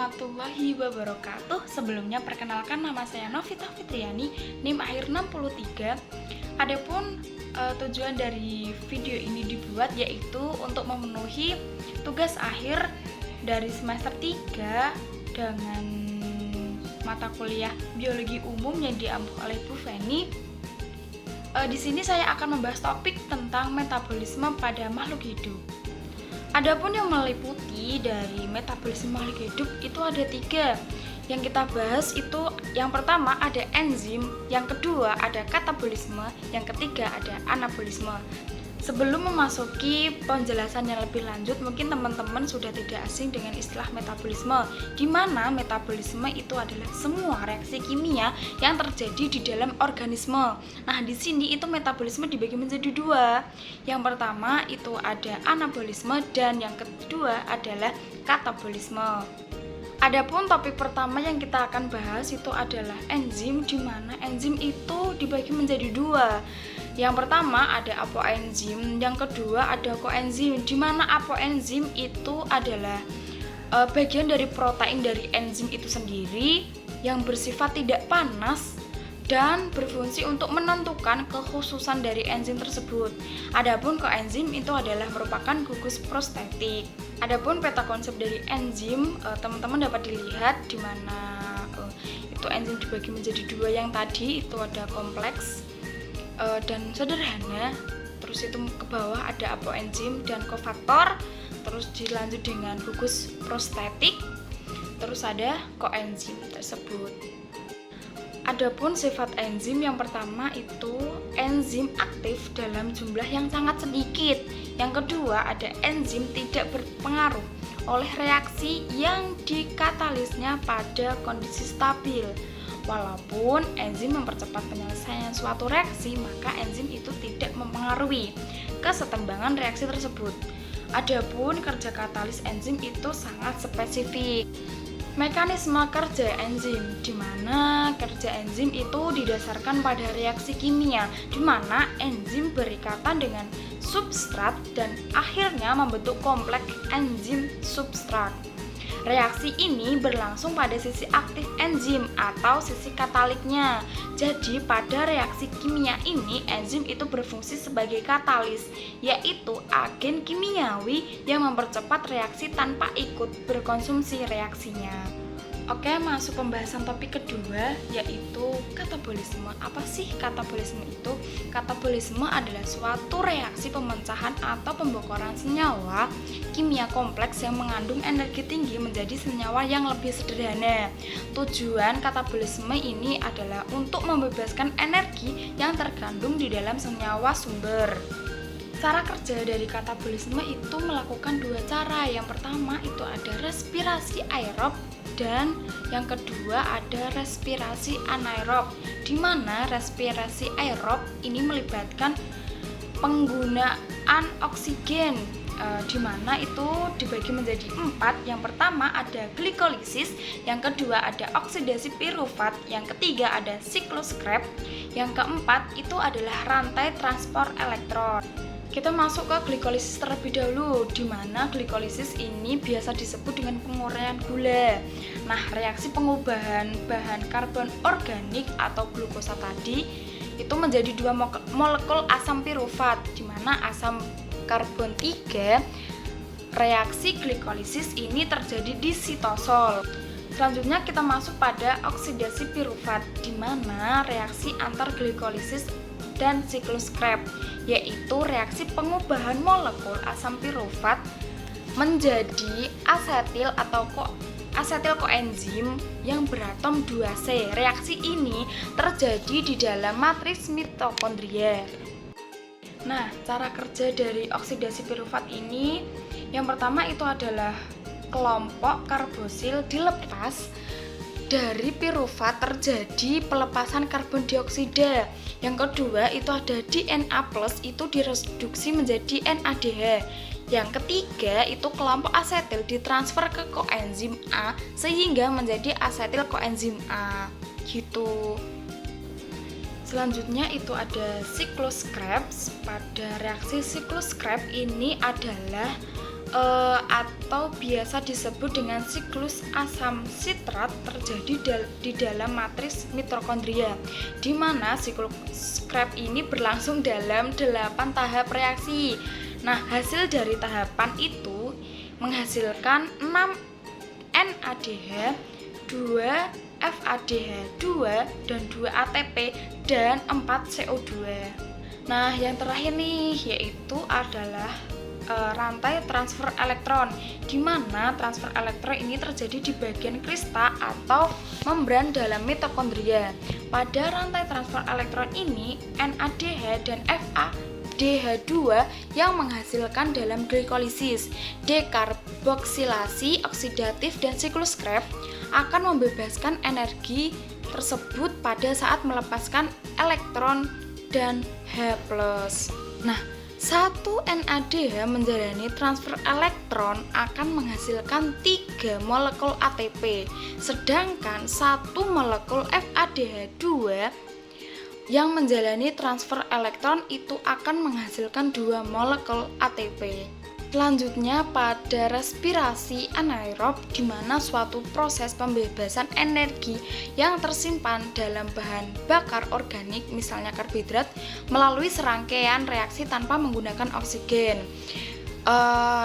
warahmatullahi wabarakatuh. Sebelumnya perkenalkan, nama saya Novita Fitriani, NIM akhir 63. Adapun tujuan dari video ini dibuat yaitu untuk memenuhi tugas akhir dari semester 3 dengan mata kuliah biologi umum yang diampu oleh Bu Feni. Di sini saya akan membahas topik tentang metabolisme pada makhluk hidup. Adapun yang meliputi dari metabolisme makhluk hidup itu ada 3. Yang kita bahas itu yang pertama ada enzim, yang kedua ada katabolisme, yang ketiga ada anabolisme. Sebelum memasuki penjelasan yang lebih lanjut, mungkin teman-teman sudah tidak asing dengan istilah metabolisme, di mana metabolisme itu adalah semua reaksi kimia yang terjadi di dalam organisme. Nah, di sini itu metabolisme dibagi menjadi 2. Yang pertama itu ada anabolisme dan yang kedua adalah katabolisme. Adapun topik pertama yang kita akan bahas itu adalah enzim, di mana enzim itu dibagi menjadi 2. Yang pertama ada apoenzim, yang kedua ada koenzim, di mana apoenzim itu adalah bagian dari protein dari enzim itu sendiri yang bersifat tidak panas dan berfungsi untuk menentukan kekhususan dari enzim tersebut. Adapun koenzim itu adalah merupakan gugus prostetik. Adapun peta konsep dari enzim, teman-teman dapat dilihat di mana itu enzim dibagi menjadi 2. Yang tadi itu ada kompleks dan sederhana, terus itu ke bawah ada apoenzim dan kofaktor, terus dilanjut dengan gugus prostetik, terus ada koenzim tersebut. Adapun sifat enzim yang pertama itu enzim aktif dalam jumlah yang sangat sedikit. Yang kedua ada enzim tidak berpengaruh oleh reaksi yang dikatalisnya pada kondisi stabil. Walaupun enzim mempercepat penyelesaian suatu reaksi, maka enzim itu tidak mempengaruhi kesetimbangan reaksi tersebut. Adapun kerja katalis enzim itu sangat spesifik. Mekanisme kerja enzim, di mana kerja enzim itu didasarkan pada reaksi kimia, di mana enzim berikatan dengan substrat dan akhirnya membentuk kompleks enzim substrat. Reaksi ini berlangsung pada sisi aktif enzim atau sisi kataliknya. Jadi pada reaksi kimia ini enzim itu berfungsi sebagai katalis, yaitu agen kimiawi yang mempercepat reaksi tanpa ikut berkonsumsi reaksinya. Oke, masuk pembahasan topik kedua yaitu katabolisme. Apa sih katabolisme itu? Katabolisme adalah suatu reaksi pemecahan atau pembokoran senyawa kimia kompleks yang mengandung energi tinggi menjadi senyawa yang lebih sederhana. Tujuan katabolisme ini adalah untuk membebaskan energi yang terkandung di dalam senyawa sumber. Cara kerja dari katabolisme itu melakukan 2 cara. Yang pertama itu ada respirasi aerob dan yang kedua ada respirasi anaerob, di mana respirasi aerob ini melibatkan penggunaan oksigen, di mana itu dibagi menjadi 4. Yang pertama ada glikolisis, yang kedua ada oksidasi pirufat, yang ketiga ada siklus Krebs, yang keempat itu adalah rantai transport elektron. Kita masuk ke glikolisis terlebih dahulu, di mana glikolisis ini biasa disebut dengan penguraian gula. Nah, reaksi pengubahan bahan karbon organik atau glukosa tadi itu menjadi 2 molekul asam pirufat, di mana asam karbon 3. Reaksi glikolisis ini terjadi di sitosol. Selanjutnya kita masuk pada oksidasi pirufat, di mana reaksi antar glikolisis dan siklus Krebs, yaitu reaksi pengubahan molekul asam pirufat menjadi asetil atau asetil koenzim yang beratom 2C. Reaksi ini terjadi di dalam matriks mitokondria. Nah, cara kerja dari oksidasi pirufat ini yang pertama itu adalah kelompok karbosil dilepas. Dari pirufat terjadi pelepasan karbon dioksida. Yang kedua itu ada DNA plus, itu direduksi menjadi NADH. Yang ketiga itu kelompok asetil ditransfer ke koenzim A sehingga menjadi asetil koenzim A gitu. Selanjutnya itu ada siklus Krebs. Pada reaksi siklus Krebs ini adalah atau biasa disebut dengan siklus asam sitrat terjadi di dalam matriks mitokondria, di mana siklus Krebs ini berlangsung dalam 8 tahap reaksi. Nah, hasil dari tahapan itu menghasilkan 6 NADH, 2 FADH2 dan 2 ATP dan 4 CO2. Nah, yang terakhir nih yaitu adalah rantai transfer elektron, di mana transfer elektron ini terjadi di bagian krista atau membran dalam mitokondria. Pada rantai transfer elektron ini, NADH dan FADH2 yang menghasilkan dalam glikolisis, dekarboksilasi oksidatif dan siklus Krebs akan membebaskan energi tersebut pada saat melepaskan elektron dan H+. Nah, satu NADH menjalani transfer elektron akan menghasilkan 3 molekul ATP, sedangkan satu molekul FADH2 yang menjalani transfer elektron itu akan menghasilkan 2 molekul ATP. Selanjutnya pada respirasi anaerob, di mana suatu proses pembebasan energi yang tersimpan dalam bahan bakar organik, misalnya karbohidrat, melalui serangkaian reaksi tanpa menggunakan oksigen.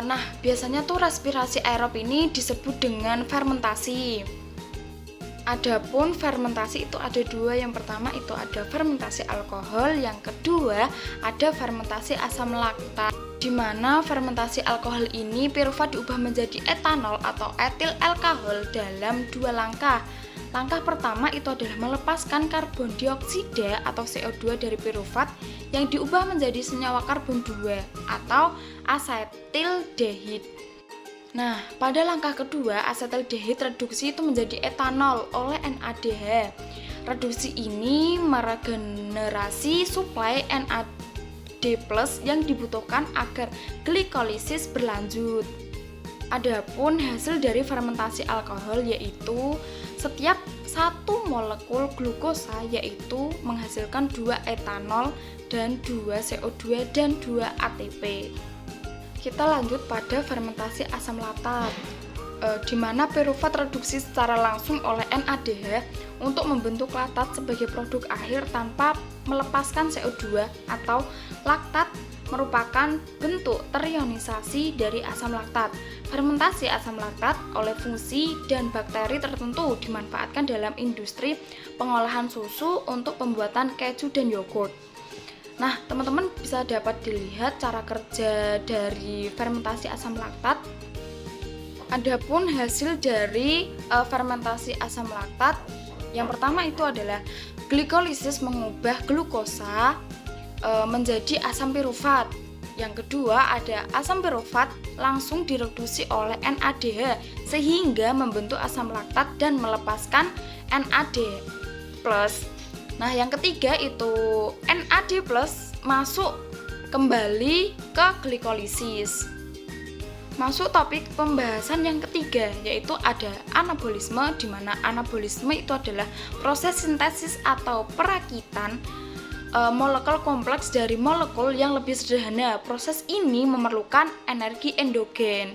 Nah, biasanya tuh respirasi aerob ini disebut dengan fermentasi. Adapun fermentasi itu ada 2, yang pertama itu ada fermentasi alkohol, yang kedua ada fermentasi asam laktat, di mana fermentasi alkohol ini piruvat diubah menjadi etanol atau etil alkohol dalam 2 langkah. Langkah pertama itu adalah melepaskan karbon dioksida atau CO2 dari piruvat yang diubah menjadi senyawa karbon 2 atau asetildehid. Nah, pada langkah kedua, asetildehid reduksi itu menjadi etanol oleh NADH. Reduksi ini meregenerasi suplai NAD+ yang dibutuhkan agar glikolisis berlanjut. Adapun hasil dari fermentasi alkohol yaitu setiap satu molekul glukosa yaitu menghasilkan 2 etanol dan 2 CO2 dan 2 ATP. Kita lanjut pada fermentasi asam laktat, di mana piruvat reduksi secara langsung oleh NADH untuk membentuk laktat sebagai produk akhir tanpa melepaskan CO2 atau laktat merupakan bentuk terionisasi dari asam laktat. Fermentasi asam laktat oleh fungsi dan bakteri tertentu dimanfaatkan dalam industri pengolahan susu untuk pembuatan keju dan yogurt. Nah, teman-teman bisa dapat dilihat cara kerja dari fermentasi asam laktat. Adapun hasil dari fermentasi asam laktat, yang pertama itu adalah glikolisis mengubah glukosa menjadi asam piruvat. Yang kedua ada asam piruvat langsung direduksi oleh NADH sehingga membentuk asam laktat dan melepaskan NAD+. Nah, yang ketiga itu NAD+ masuk kembali ke glikolisis. Masuk topik pembahasan yang ketiga, yaitu ada anabolisme, di mana anabolisme itu adalah proses sintesis atau perakitan molekul kompleks dari molekul yang lebih sederhana. Proses ini memerlukan energi endogen.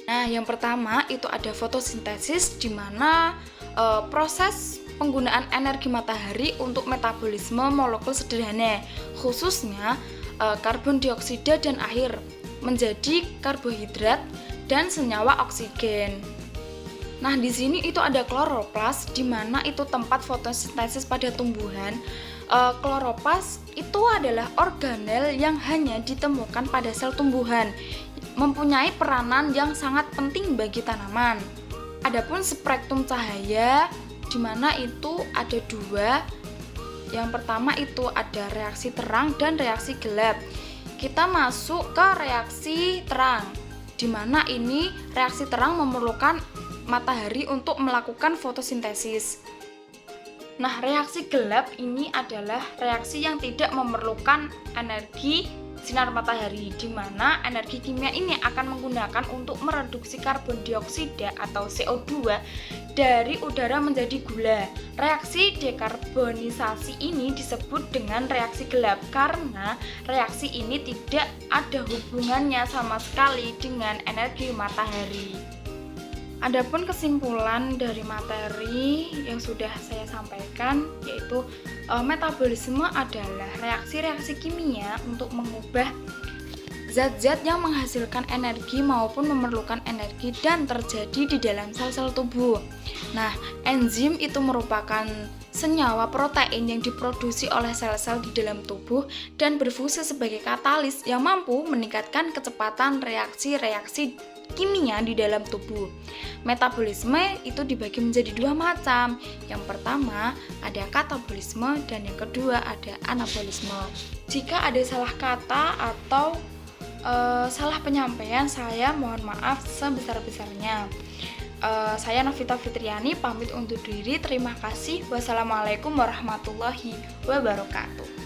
Nah, yang pertama itu ada fotosintesis, di mana proses penggunaan energi matahari untuk metabolisme molekul sederhana, khususnya karbon dioksida dan air, menjadi karbohidrat dan senyawa oksigen. Nah, di sini itu ada kloroplas, di mana itu tempat fotosintesis pada tumbuhan. Kloroplas itu adalah organel yang hanya ditemukan pada sel tumbuhan, mempunyai peranan yang sangat penting bagi tanaman. Adapun spektrum cahaya, di mana itu ada 2. Yang pertama itu ada reaksi terang dan reaksi gelap. Kita masuk ke reaksi terang, di mana ini reaksi terang memerlukan matahari untuk melakukan fotosintesis. Nah, reaksi gelap ini adalah reaksi yang tidak memerlukan energi sinar matahari, di mana energi kimia ini akan menggunakan untuk mereduksi karbon dioksida atau CO2 dari udara menjadi gula. Reaksi dekarbonisasi ini disebut dengan reaksi gelap karena reaksi ini tidak ada hubungannya sama sekali dengan energi matahari. Adapun kesimpulan dari materi yang sudah saya sampaikan, yaitu metabolisme adalah reaksi-reaksi kimia untuk mengubah zat-zat yang menghasilkan energi maupun memerlukan energi dan terjadi di dalam sel-sel tubuh. Nah, enzim itu merupakan senyawa protein yang diproduksi oleh sel-sel di dalam tubuh dan berfungsi sebagai katalis yang mampu meningkatkan kecepatan reaksi-reaksi kimia di dalam tubuh. Metabolisme itu dibagi menjadi dua macam. Yang pertama ada katabolisme dan yang kedua ada anabolisme. Jika ada salah kata atau salah penyampaian, saya mohon maaf sebesar-besarnya. Saya Novita Fitriani pamit undur diri. Terima kasih. Wassalamualaikum warahmatullahi wabarakatuh.